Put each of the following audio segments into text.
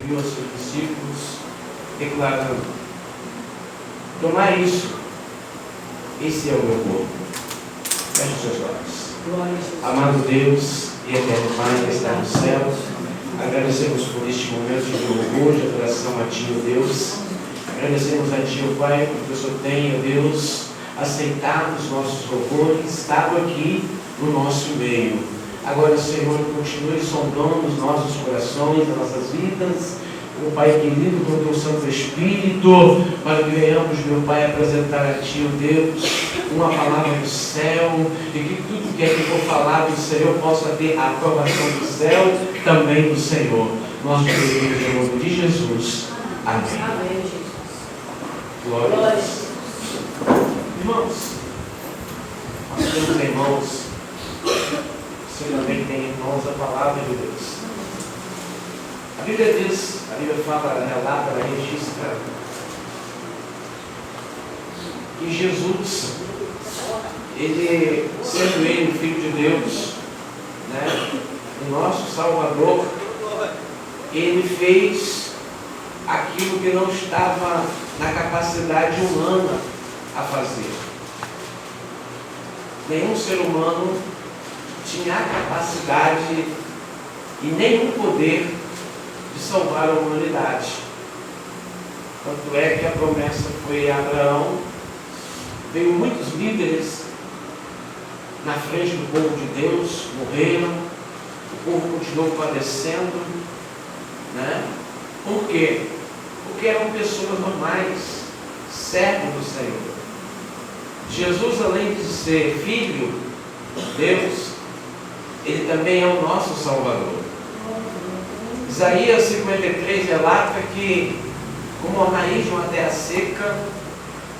enviou aos seus discípulos, declarando: tomai isso, esse é o meu corpo. Feche os seus olhos. Amado Deus e eterno Pai que está nos céus, agradecemos por este momento de louvor, de adoração a Ti, ó Deus. Agradecemos a Ti, ó Pai, porque o Senhor tem, ó Deus, aceitado os nossos louvores, estado aqui no nosso meio. Agora, Senhor, continue sondando os nossos corações, as nossas vidas, meu Pai querido, com o Teu Santo Espírito, para que venhamos, meu Pai, apresentar a Ti, ó Deus, uma palavra do céu, e que tudo que aqui for falado do Senhor possa ter a aprovação do céu, também do Senhor. Nós pedimos em nome de Jesus. Amém. Amém, Jesus. Glória a Deus. Irmãos, nós temos irmãos, você também tem irmãos da palavra de Deus. A Bíblia diz, a Bíblia fala, relata, ela registra que Jesus, ele, sendo ele o Filho de Deus, né, o nosso Salvador, ele fez aquilo que não estava na capacidade humana a fazer. Nenhum ser humano tinha a capacidade e nenhum poder de salvar a humanidade. Tanto é que a promessa foi a Abraão. Veio muitos líderes na frente do povo de Deus, morreram, o povo continuou padecendo, né? Por quê? Porque eram pessoas normais, servos do Senhor. Jesus, além de ser filho de Deus, ele também é o nosso Salvador. Isaías 53 relata que, como a raiz de uma terra seca,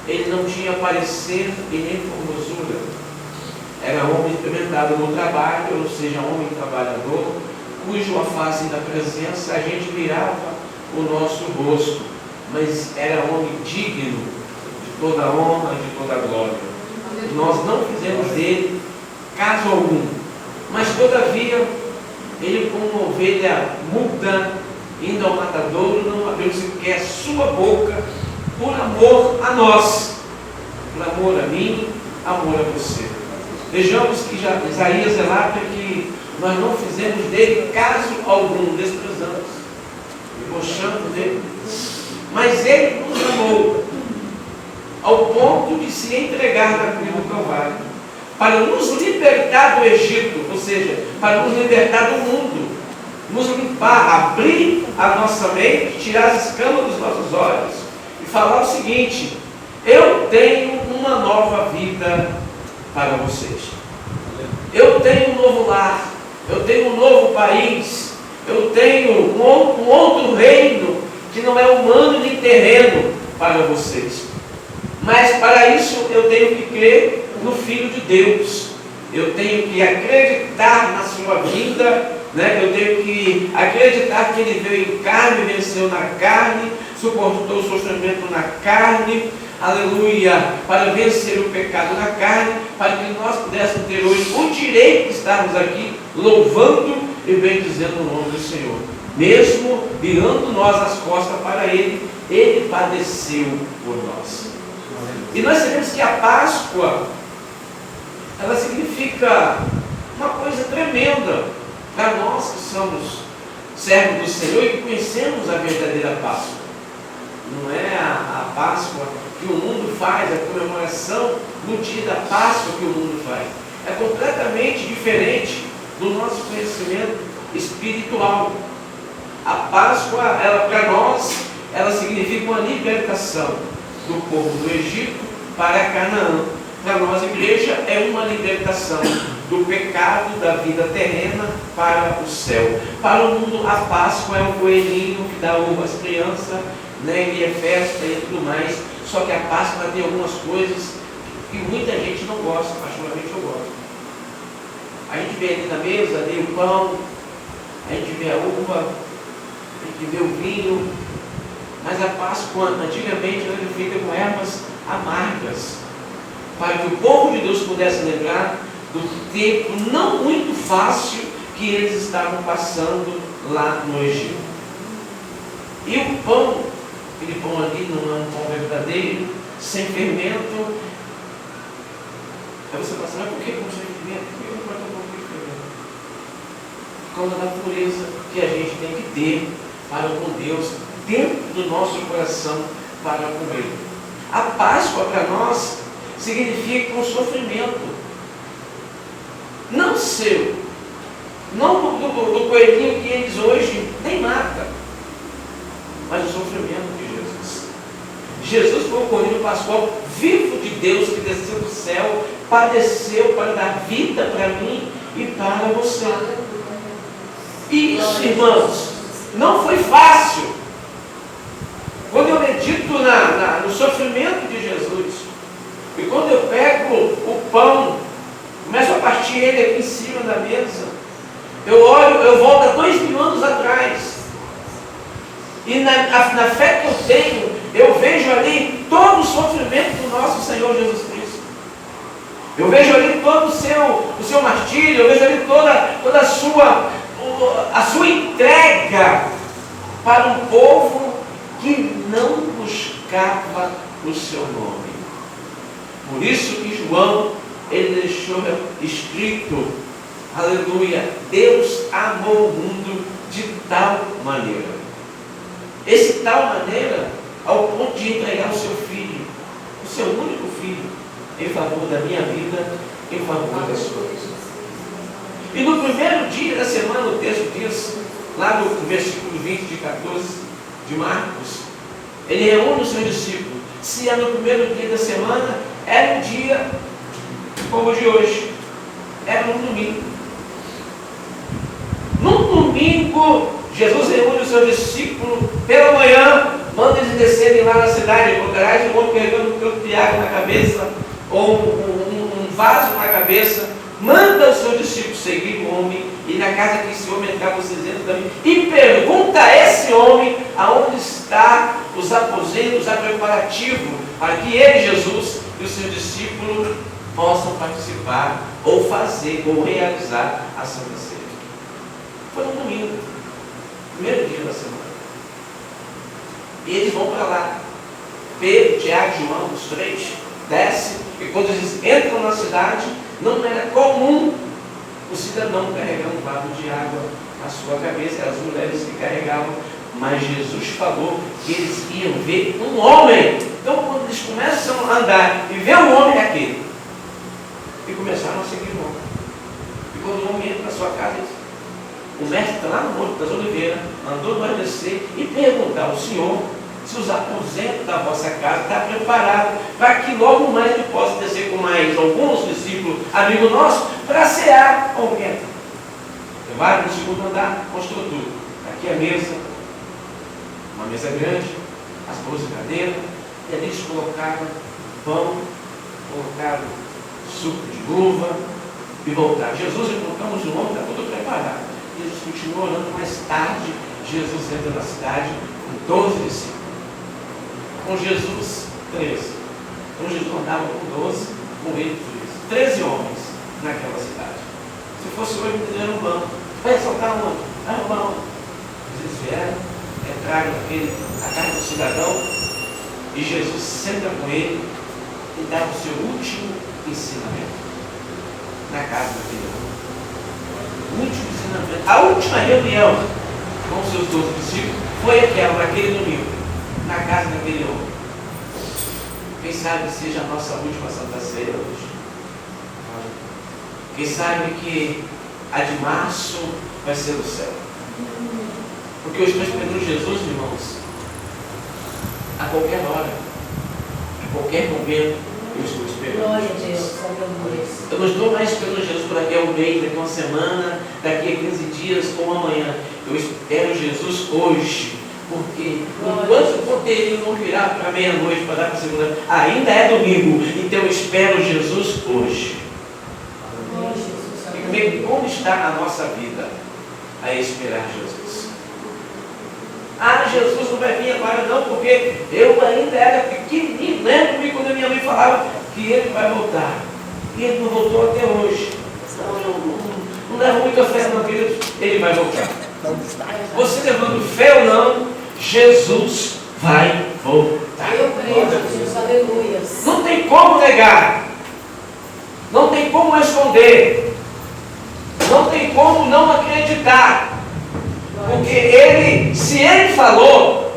ele não tinha parecer e nem formosura. Era homem experimentado no trabalho, ou seja, homem trabalhador, cujo a face da presença a gente virava o nosso rosto, mas era homem digno de toda a honra, de toda a glória. Nós não fizemos dele caso algum, mas todavia ele, como uma ovelha muda, indo ao matadouro, não abriu sequer sua boca, por amor a nós, por amor a mim, amor a você. Vejamos que já Isaías relata que nós não fizemos dele caso algum, desprezamos, debochando dele, mas ele nos amou ao ponto de se entregar na cruz do Calvário, para nos libertar do Egito, ou seja, para nos libertar do mundo, nos limpar, abrir a nossa mente, tirar as escamas dos nossos olhos e falar o seguinte: eu tenho uma nova vida para vocês. Eu tenho um novo lar, eu tenho um novo país, eu tenho um outro reino que não é humano nem terreno para vocês. Mas para isso eu tenho que crer no Filho de Deus. Eu tenho que acreditar na sua vida, né? Eu tenho que acreditar que ele veio em carne, venceu na carne, suportou o sofrimento na carne, aleluia, para vencer o pecado na carne, para que nós pudéssemos ter hoje o direito de estarmos aqui louvando e bendizendo o nome do Senhor. Mesmo virando nós as costas para ele, ele padeceu por nós. E nós sabemos que a Páscoa, ela significa uma coisa tremenda para nós que somos servos do Senhor e que conhecemos a verdadeira Páscoa. Não é a Páscoa que o mundo faz, a comemoração no dia da Páscoa que o mundo faz. É completamente diferente do nosso conhecimento espiritual. A Páscoa, ela para nós, ela significa uma libertação do povo do Egito para Canaã. Para nós, igreja, é uma libertação do pecado da vida terrena para o céu. Para o mundo, a Páscoa é o coelhinho que dá uva às crianças, né, e é festa e tudo mais. Só que a Páscoa tem algumas coisas que muita gente não gosta, particularmente eu gosto. A gente vê ali na mesa, ali o pão, a gente vê a uva, a gente vê o vinho, mas a Páscoa antigamente era feita com ervas amargas, para que o povo de Deus pudesse lembrar do tempo não muito fácil que eles estavam passando lá no Egito. E o pão, aquele pão ali não é um pão verdadeiro, sem fermento. Aí você fala assim, mas por que pão sem fermento? Por que não pode ter pão sem fermento? Por causa da natureza que a gente tem que ter para com Deus, dentro do nosso coração, para comer. A Páscoa para nós significa um sofrimento. Não seu, não do coelhinho que eles hoje nem matam, mas o sofrimento de Jesus. Jesus foi o cordeiro pascual vivo de Deus que desceu do céu, padeceu para dar vida para mim e para você. Isso, irmãos, não foi fácil. Quando eu medito no sofrimento de Jesus, e quando eu pego o pão, começo a partir ele aqui em cima da mesa, eu olho, eu volto a 2000 anos atrás, e na fé que eu tenho, eu vejo ali todo o sofrimento do nosso Senhor Jesus Cristo. Eu vejo ali todo o seu martírio, eu vejo ali toda a sua entrega para um povo que não buscava o seu nome. Por isso que João, ele deixou escrito, aleluia, Deus amou o mundo de tal maneira. Esse tal maneira, ao ponto de entregar o seu filho, o seu único filho, em favor da minha vida, em favor da sua vida. E no primeiro dia da semana, o texto diz, lá no versículo 20 de 14 de Marcos, ele reúne os seus discípulos. Se é no primeiro dia da semana, era um dia como o de hoje, era um domingo. Num domingo, Jesus reúne os seus discípulos pela manhã, manda eles descerem lá na cidade, encontrarás um homem carregando um canto de água na cabeça, ou um vaso na cabeça, manda os seus discípulos seguir o homem, e na casa que esse homem entrar, vocês entram também, e pergunta a esse homem aonde está os aposentos, a preparativo, para que ele, Jesus, e os seus discípulos possam participar, ou fazer, ou realizar a Santa Ceia. Foi no domingo, primeiro dia da semana. E eles vão para lá. Pedro, Tiago e João, os três, descem, e quando eles entram na cidade, não era comum o cidadão carregar um vaso de água na sua cabeça, eram as mulheres que carregavam, mas Jesus falou que eles iam ver um homem. Então, quando eles começam a andar e ver um homem, é aquele. E começaram a seguir o homem. E quando o homem entra na sua casa, o mestre está lá no Monte das Oliveiras, andou no descer e perguntar ao Senhor se os aposentos da vossa casa estão preparados para que logo mais ele possa descer com mais alguns discípulos, amigos nossos, para cear com alguém. Levaram no segundo andar, mostrou tudo. Aqui a mesa, uma mesa grande, as 12 cadeiras, e ali eles colocaram pão, colocaram suco de uva e voltaram. Jesus encontramos no homem, está tudo preparado. Jesus continuou orando. Mais tarde, Jesus entra na cidade com 12 discípulos. Com Jesus, 13. Então Jesus andava com 12, com ele 13 homens naquela cidade. Se fosse hoje, eles eram um banco. Vai soltar onde? Ah, um banco. Eles vieram, entraram na casa do cidadão, e Jesus senta com ele e dá o seu último ensinamento na casa daquele homem. O último ensinamento, a última reunião com os seus 12 discípulos foi aquela, naquele domingo, na casa daquele homem. Quem sabe seja a nossa última Santa Ceia hoje. Quem sabe que a de março vai ser o céu. Porque eu estou esperando Jesus, irmãos, a qualquer hora, a qualquer momento, eu estou esperando. Glória a Deus. Eu não estou mais esperando Jesus por daqui a um mês, daqui a uma semana, daqui a 15 dias ou amanhã. Eu espero Jesus hoje. Porque enquanto o poderio não virar para meia-noite, para dar para a segunda, ainda é domingo. Então eu espero Jesus hoje. E comigo, como está a nossa vida a esperar Jesus? Ah, Jesus não vai vir agora não, porque eu ainda era pequenininho. Lembro-me quando a minha mãe falava que ele vai voltar. E ele não voltou até hoje. Não leva muita fé não, queridos. Ele vai voltar. Você levando fé ou não, Jesus vai voltar. Eu creio, Jesus, aleluia. Não tem como negar. Não tem como esconder. Não tem como não acreditar. Porque Ele, se Ele falou,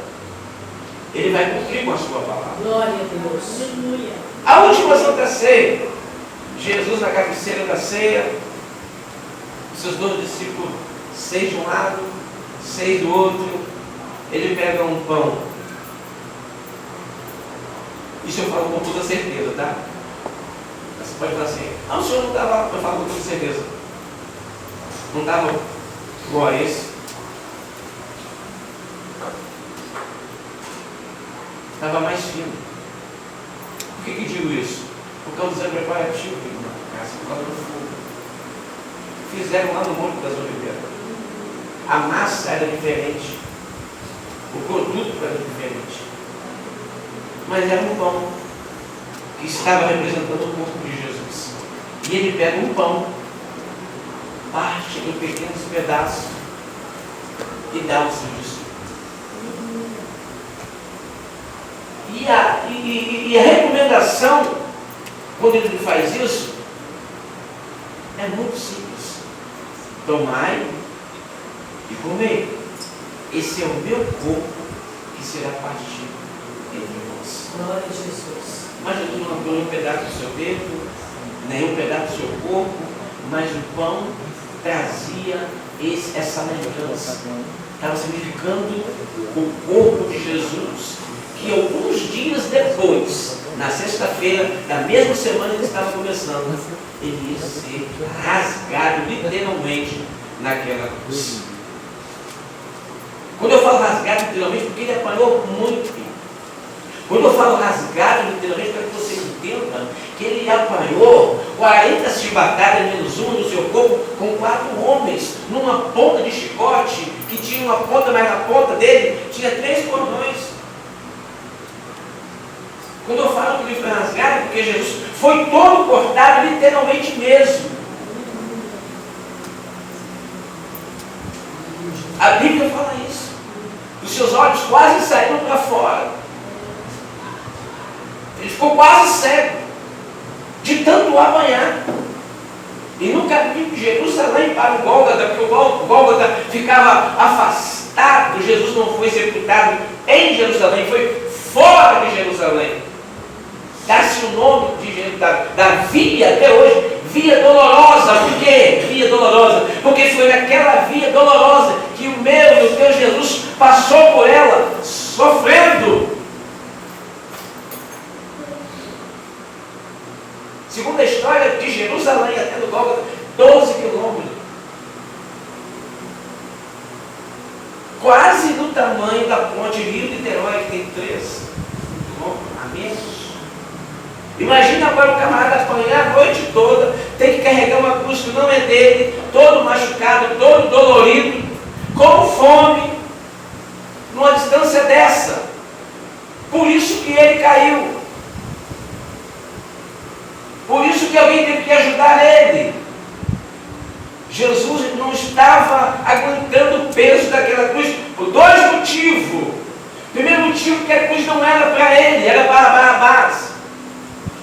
Ele vai cumprir com a sua palavra. Glória a Deus. Aleluia. A última Santa Ceia, Jesus na cabeceira da ceia, seus 12 discípulos, 6 de um lado, 6 do outro, Ele pega um pão. Isso eu falo com toda certeza, tá? Você pode falar assim, o senhor não estava, eu falo com toda certeza. Não estava igual a esse. Estava mais fino. Por que digo isso? Porque o exame preparativo na casa, por causa do fogo. Fizeram lá no Monte das Oliveiras. A massa era diferente. O produto era diferente. Mas era um pão que estava representando o corpo de Jesus. E ele pega um pão, parte em pequenos pedaços e dá aos seus discípulos. E a recomendação, quando ele faz isso, é muito simples. Tomai e comei. Esse é o meu corpo que será partido entre vós. Glória a Jesus. Mas Jesus não deu um pedaço do seu dedo, nem um pedaço do seu corpo, mas o pão trazia essa lembrança. Estava significando o corpo de Jesus, que alguns dias depois, na sexta-feira da mesma semana que estava começando, ele ia ser rasgado literalmente naquela cruz. Quando eu falo rasgado literalmente, porque ele apanhou muito. Quando eu falo rasgado literalmente, para que você entenda que ele apanhou 40 chibatadas menos uma no seu corpo com 4 homens, numa ponta de chicote, que tinha uma ponta, mas na ponta dele tinha 3 cordões. Quando eu falo que ele foi rasgado, é porque Jesus foi todo cortado, literalmente mesmo. A Bíblia fala isso. Os seus olhos quase saíram para fora. Ele ficou quase cego, de tanto apanhar. E no caminho de Jerusalém para o Gólgota, porque o Gólgota ficava afastado, Jesus não foi executado em Jerusalém, foi fora de Jerusalém. Dá-se o nome da via até hoje, via dolorosa. Por quê? Via dolorosa. Porque foi naquela via dolorosa que o meu e o teu Jesus passou por ela, sofrendo. Segundo a história, de Jerusalém até no Gólgota, 12 quilômetros. Quase do tamanho da ponte Rio-Niterói, que tem 3 quilômetros a menos. Imagina agora o camarada apanhar a noite toda, tem que carregar uma cruz que não é dele, todo machucado, todo dolorido, com fome, numa distância dessa. Por isso que ele caiu. Por isso que alguém teve que ajudar ele. Jesus não estava aguentando o peso daquela cruz por 2 motivos. Primeiro motivo, que a cruz não era para ele, era para Barrabás.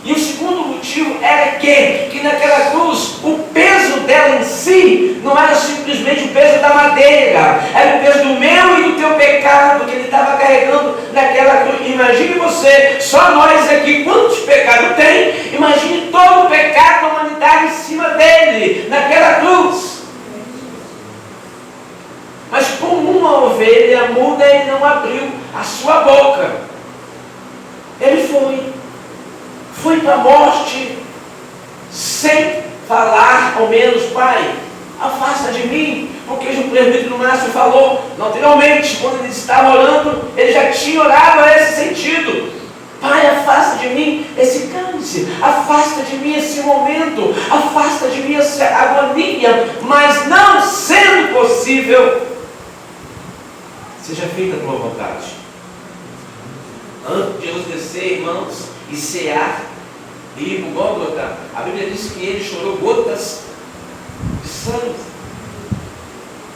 E o segundo motivo era que naquela cruz, o peso dela em si não era simplesmente o peso da madeira, era o peso do meu e do teu pecado que ele estava carregando naquela cruz. Imagine você, só nós aqui, quantos pecados tem? Imagine todo o pecado da humanidade em cima dele, naquela cruz. Mas como uma ovelha muda, ele não abriu a sua boca. Ele foi para a morte sem falar, ao menos, Pai, afasta de mim, porque o presbítero Márcio falou, naturalmente, quando ele estava orando, ele já tinha orado a esse sentido. Pai, afasta de mim esse cálice, afasta de mim esse momento, afasta de mim essa agonia, mas não sendo possível, seja feita a tua vontade. Antes de Jesus descer, irmãos, e cear, e ir para o Gólgota, a Bíblia diz que ele chorou gotas de sangue.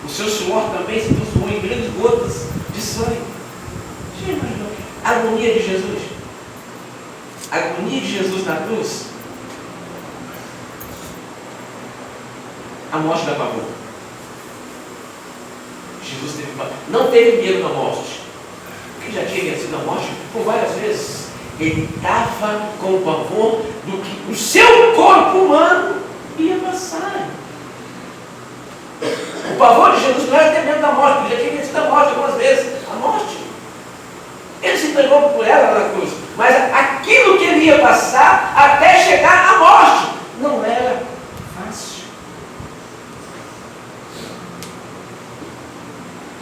O seu suor também se transformou em grandes gotas de sangue. A agonia de Jesus. A agonia de Jesus na cruz. A morte dá pavor. Jesus não teve medo da morte. Porque já tinha vencido a morte por várias vezes. Ele estava com o pavor do que o seu corpo humano ia passar. O pavor de Jesus não era ter medo da morte, porque já tinha vencido a morte algumas vezes. A morte. Ele se entregou por ela na cruz. Mas aquilo que ele ia passar até chegar à morte não era fácil.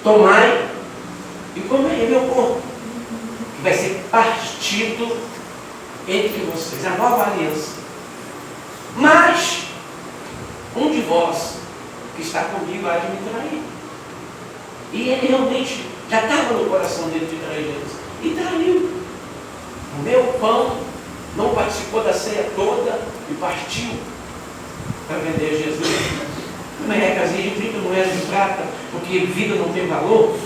Tomai e comei meu corpo, que vai ser partido entre vocês, a nova aliança. Mas um de vós que está comigo há de me trair. E ele realmente já estava no coração dele de trair Jesus. E traiu. Comeu o pão, não participou da ceia toda e partiu para vender Jesus. Uma mercazinha de 30 moedas de prata, porque vida não tem valor.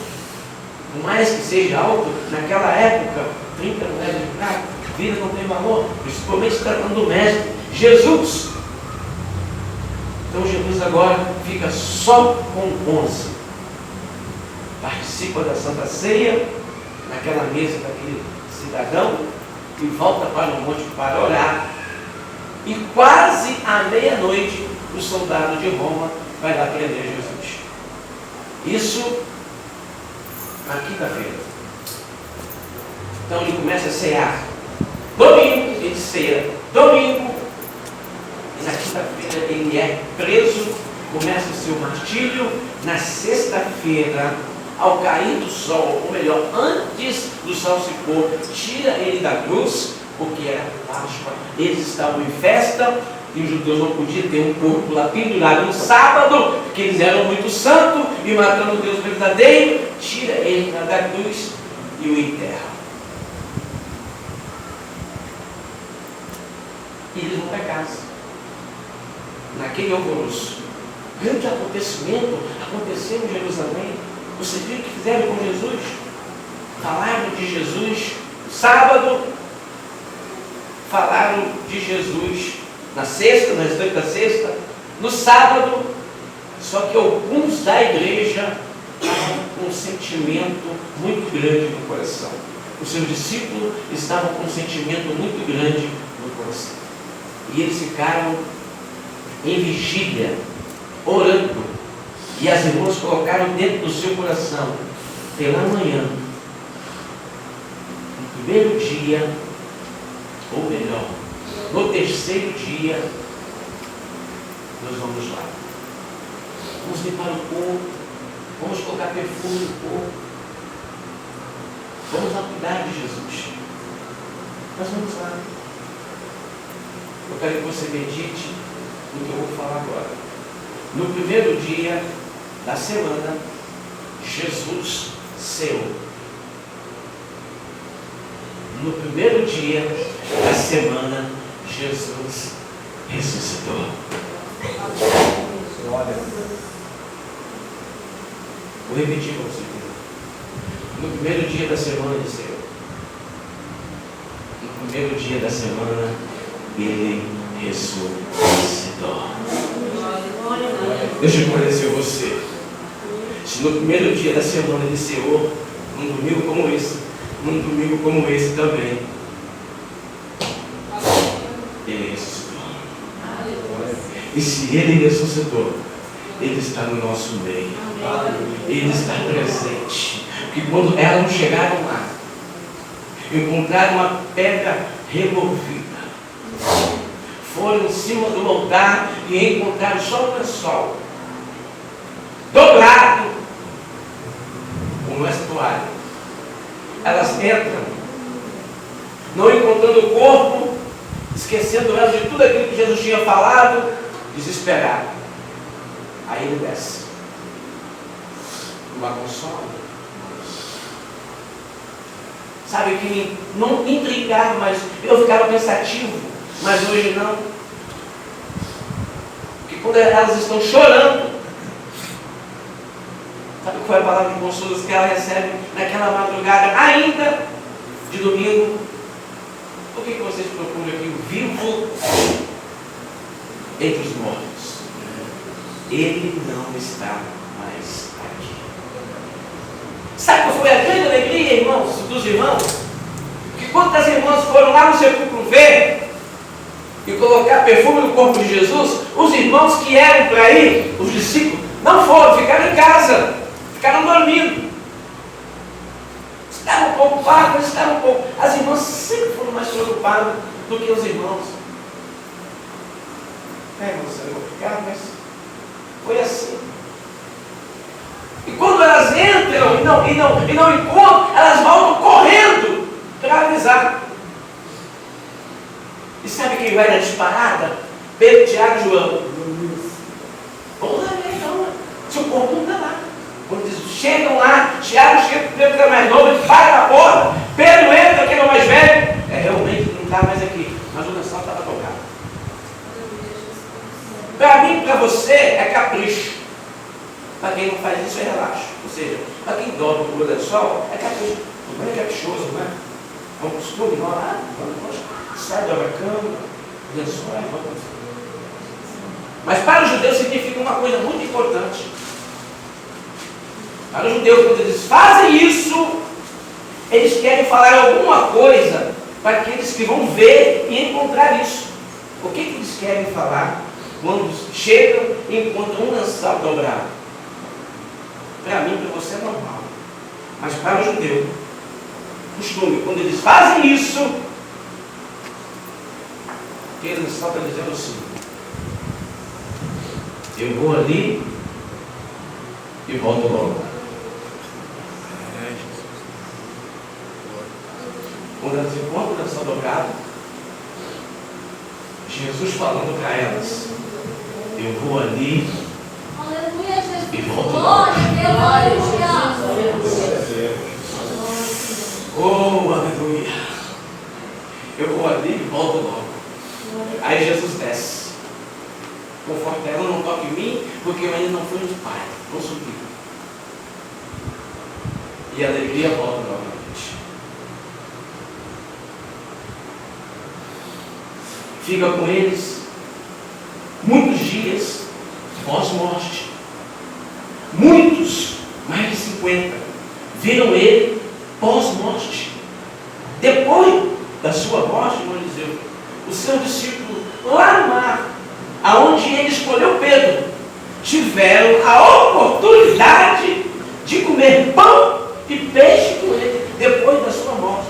Por mais que seja alto, naquela época, 30 moedas de prata, vida não tem valor, principalmente se tratando do mestre, Jesus. Então Jesus agora fica só com 11. Participa da Santa Ceia, naquela mesa daquele cidadão, e volta para o monte para orar. E quase à meia-noite, o soldado de Roma vai lá prender Jesus. Isso na quinta-feira. Então ele começa a cear. Domingo ele ceia. Domingo. E na quinta-feira ele é preso. Começa o seu martírio. Na sexta-feira, ao cair do sol, ou melhor, antes do sol se pôr, tira ele da cruz, porque era Páscoa. Eles estavam em festa. E os judeus não podiam ter um corpo lá pendurado no sábado, porque eles eram muito santos e matando o Deus verdadeiro. Tira ele da cruz e o enterra. E eles vão para casa. Naquele alvoroço, grande acontecimento aconteceu em Jerusalém. Você viu o que fizeram com Jesus? Falaram de Jesus no sábado, falaram de Jesus na sexta, no restante da sexta, no sábado, só que alguns da igreja estavam com um sentimento muito grande no coração. Os seus discípulos estavam com um sentimento muito grande no coração. E eles ficaram em vigília, orando. E as irmãs colocaram dentro do seu coração, pela manhã, no primeiro dia, ou melhor, no terceiro dia, nós vamos lá. Vamos limpar o corpo, vamos colocar perfume no corpo, vamos lá cuidar de Jesus. Nós vamos lá. Eu quero que você medite no que eu vou falar agora. No primeiro dia da semana, Jesus ceou. No primeiro dia da semana, Jesus ressuscitou. Vou repetir para você. No primeiro dia da semana, ele ceou. No primeiro dia da semana, ele ressuscitou. Deixa eu conhecer você. Se no primeiro dia da semana ele ceou, num domingo como esse também, ele ressuscitou. E se ele ressuscitou, ele está no nosso meio. Ele está presente. Porque quando elas chegaram lá, encontraram uma pedra removida, foram em cima do altar e encontraram só o lençol dobrado com essa toalha. Elas entram, não encontrando o corpo, esquecendo elas de tudo aquilo que Jesus tinha falado, desesperado. Aí ele desce, uma consola. Sabe que não intrigava, mas eu ficava pensativo, mas hoje não. Porque quando elas estão chorando, sabe qual é a palavra de consolo que ela recebe naquela madrugada? Ainda de domingo, por que vocês procuram aqui o vivo entre os mortos? Ele não está mais aqui. Sabe qual foi a grande alegria, irmãos, dos irmãos? Que quando as irmãs foram lá no sepulcro ver e colocar perfume no corpo de Jesus, os irmãos que eram para ir, os discípulos, não foram, ficaram em casa, ficaram dormindo. Estavam preocupados, as irmãs sempre foram mais preocupadas do que os irmãos. Irmãos, eu vou ficar, mas foi assim. E quando elas entram e não encontram, elas voltam correndo para avisar. E sabe quem vai na disparada? Pedro, Tiago e João. Vamos lá, então. Seu corpo não está lá. Quando eles chegam lá, Tiago chega, Pedro é mais novo, ele vai na porta, Pedro entra, que é o mais velho. Realmente não está mais aqui, mas o lençol estava tocado. Para mim, para você, é capricho. Para quem não faz isso, é relaxo. Ou seja, para quem dorme com o lençol, é capricho. Não é caprichoso, não é? É um costume, não é? Sai da cama, lençol, vamos. Mas para o judeu significa uma coisa muito importante. Para os judeus, quando eles fazem isso, eles querem falar alguma coisa para aqueles que vão ver e encontrar isso. O que eles querem falar quando chegam e encontram um lençol dobrado? Para mim, para você é normal. Mas para o judeu, costume, quando eles fazem isso, aquele lençol está dizendo assim: eu vou ali e volto logo. Quando elas encontram o lençol dobrado, Jesus falando para elas: eu vou ali e volto logo. Oh, aleluia! Eu vou ali e volto logo. Aí Jesus desce. Conforta ela, não toque em mim, porque eu ainda não fui no Pai. Vou subir. E a alegria volta novamente. Fica com eles muitos dias pós-morte. Muitos, mais de 50, viram ele pós-morte. Depois da sua morte, irmão Eliseu, o seu discípulo lá no mar, aonde ele escolheu Pedro, tiveram a oportunidade de comer pão e peixe com ele depois da sua morte.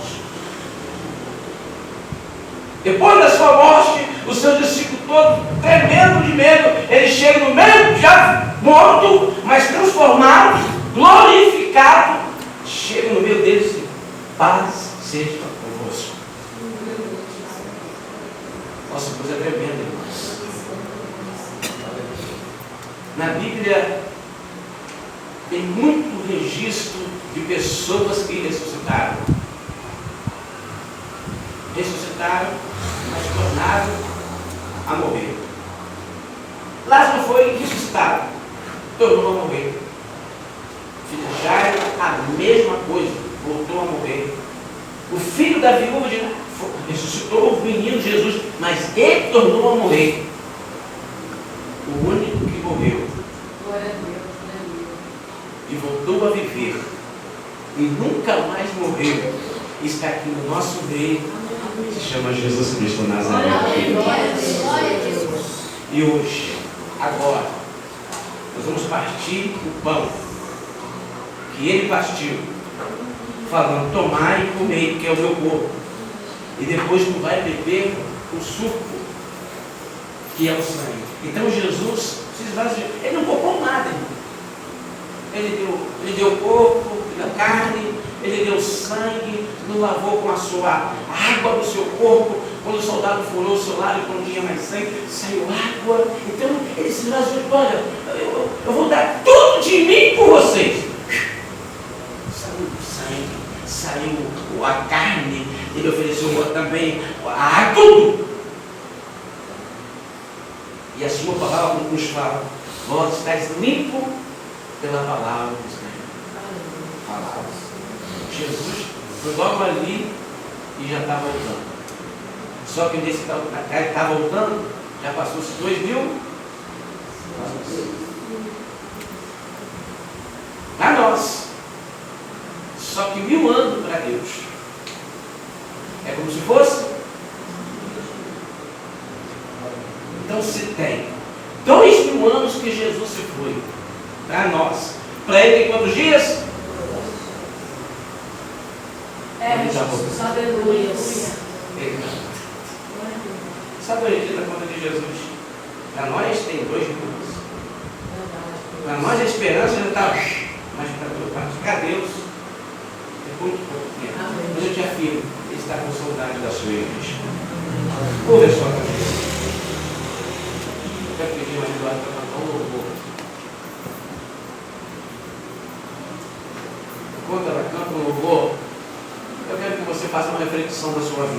Depois da sua morte, o seu discípulo todo tremendo de medo, ele chega no meio, já morto, mas transformado, glorificado, chega no meio deles e paz seja convosco. Nossa, coisa tremenda, irmãos. Na Bíblia tem muito registro de pessoas que ressuscitaram. Ressuscitaram, mas tornaram a morrer. Lázaro foi ressuscitado, tornou a morrer. Filho de Jairo, a mesma coisa, voltou a morrer. O filho da viúva ressuscitou o menino Jesus, mas ele tornou a morrer. O único que morreu e voltou a viver e nunca mais morreu está aqui no nosso meio, se chama Jesus Cristo Nazaré. E hoje, agora, nós vamos partir o pão que ele partiu, falando: tomai e comei, que é o meu corpo. E depois tu vai beber o suco, que é o sangue. Então Jesus se esvaziou. Ele não poupou nada, irmão. Ele deu o corpo, a carne, ele deu sangue, não lavou com a sua água do seu corpo. Quando o soldado furou o seu lado e não tinha mais sangue, saiu água. Então ele se esvaziou. Olha, eu vou dar tudo de mim por vocês. Saiu o sangue, saiu a carne, ele ofereceu também a água, tudo. E a sua palavra nos fala: vós estáis limpo pela palavra do Senhor. Jesus foi logo ali e já está voltando. Só que nesse está voltando, já passou-se 2000 anos. Para nós. Só que 1000 anos para Deus. É como se fosse. Então se tem 2000 anos que Jesus se foi. Para nós. Para ele tem quantos dias? Jesus, aleluias. Sabe a gente da conta de Jesus? Para nós tem 2000 anos. Para nós a esperança já está. Mas para Deus é muito pouco tempo. Mas eu te afirmo, ele está com saudade da sua igreja. Ouve a sua cabeça. Eu quero pedir mais Eduardo para cantar um louvor. Enquanto ela canta um louvor, eu quero que você faça uma reflexão da sua vida.